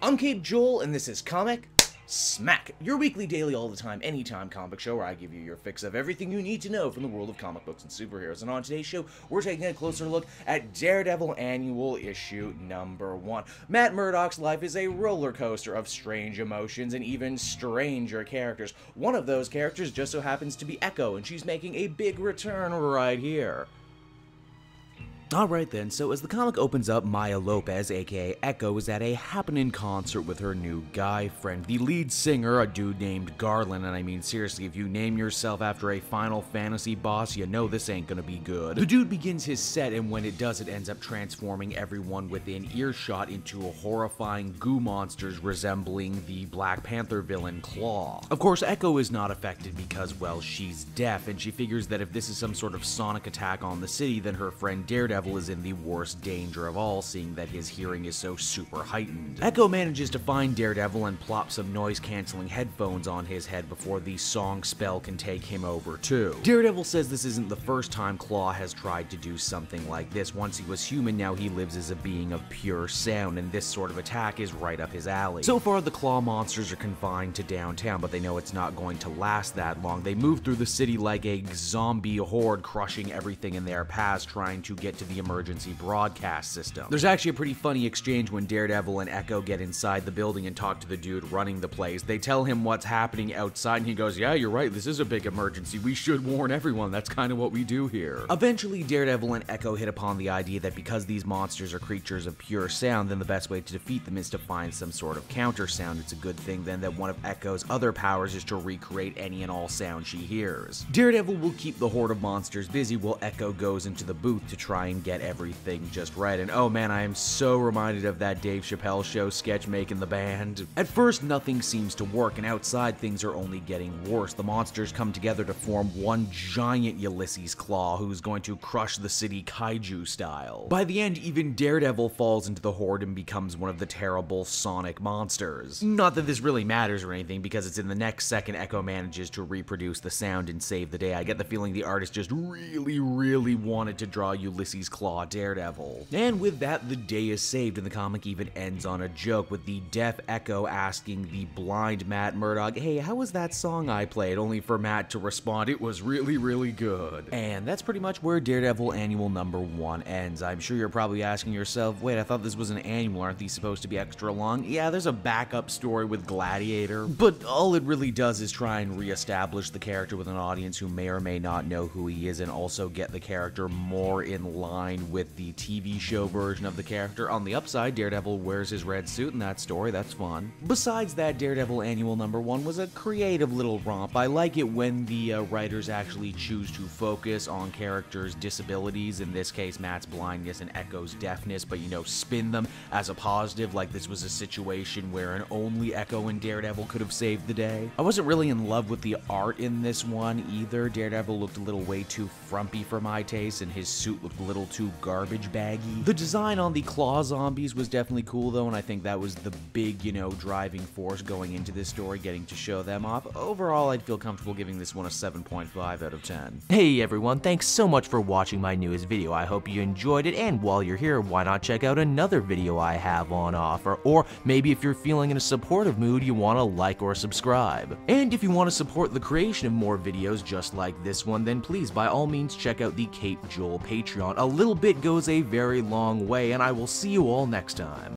I'm Cape Joel, and this is Comic Smack, your weekly, daily, all the time, anytime comic show where I give you your fix of everything you need to know from the world of comic books and superheroes. And on today's show, we're taking a closer look at Daredevil Annual issue number 1. Matt Murdock's life is a roller coaster of strange emotions and even stranger characters. One of those characters just so happens to be Echo, and she's making a big return right here. Alright then, so as the comic opens up, Maya Lopez, aka Echo, is at a happening concert with her new guy friend, the lead singer, a dude named Garland, and I mean seriously, if you name yourself after a Final Fantasy boss, you know this ain't gonna be good. The dude begins his set, and when it does, it ends up transforming everyone within earshot into horrifying goo monsters resembling the Black Panther villain Claw. Of course, Echo is not affected because, well, she's deaf, and she figures that if this is some sort of sonic attack on the city, then her friend Daredevil is in the worst danger of all, seeing that his hearing is so super heightened. Echo manages to find Daredevil and plop some noise-canceling headphones on his head before the song spell can take him over too. Daredevil says this isn't the first time Claw has tried to do something like this. Once he was human, now he lives as a being of pure sound, and this sort of attack is right up his alley. So far, the Claw monsters are confined to downtown, but they know it's not going to last that long. They move through the city like a zombie horde, crushing everything in their path, trying to get to the emergency broadcast system. There's actually a pretty funny exchange when Daredevil and Echo get inside the building and talk to the dude running the place. They tell him what's happening outside, and he goes, "Yeah, you're right, this is a big emergency. We should warn everyone. That's kind of what we do here." Eventually, Daredevil and Echo hit upon the idea that because these monsters are creatures of pure sound, then the best way to defeat them is to find some sort of counter sound. It's a good thing then that one of Echo's other powers is to recreate any and all sound she hears. Daredevil will keep the horde of monsters busy while Echo goes into the booth to try and get everything just right. And oh man, I am so reminded of that Dave Chappelle show sketch making the band. At first, nothing seems to work, and outside things are only getting worse. The monsters come together to form one giant Ulysses Claw who's going to crush the city kaiju style. By the end, even Daredevil falls into the horde and becomes one of the terrible sonic monsters. Not that this really matters or anything, because it's in the next second Echo manages to reproduce the sound and save the day. I get the feeling the artist just really wanted to draw Ulysses Claw Daredevil. And with that, the day is saved, and the comic even ends on a joke with the deaf Echo asking the blind Matt Murdock, "Hey, how was that song I played?" Only for Matt to respond, "It was really good." And that's pretty much where Daredevil Annual number 1 ends. I'm sure you're probably asking yourself, wait, I thought this was an annual, aren't these supposed to be extra long? Yeah, there's a backup story with Gladiator, but all it really does is try and re-establish the character with an audience who may or may not know who he is, and also get the character more in line with the TV show version of the character. On the upside, Daredevil wears his red suit in that story, that's fun. Besides that, Daredevil Annual number 1 was a creative little romp. I like it when the writers actually choose to focus on characters' disabilities, in this case Matt's blindness and Echo's deafness, but you know, spin them as a positive, like this was a situation where an only Echo and Daredevil could have saved the day. I wasn't really in love with the art in this one either. Daredevil looked a little way too frumpy for my taste, and his suit looked a little too garbage baggy. The design on the Claw zombies was definitely cool though, and I think that was the big, you know, driving force going into this story, getting to show them off. Overall, I'd feel comfortable giving this one a 7.5 out of 10. Hey everyone, thanks so much for watching my newest video. I hope you enjoyed it, and while you're here, why not check out another video I have on offer? Or maybe if you're feeling in a supportive mood, you want to like or subscribe. And if you want to support the creation of more videos just like this one, then please by all means check out the Cape Joel Patreon. A little bit goes a very long way, and I will see you all next time.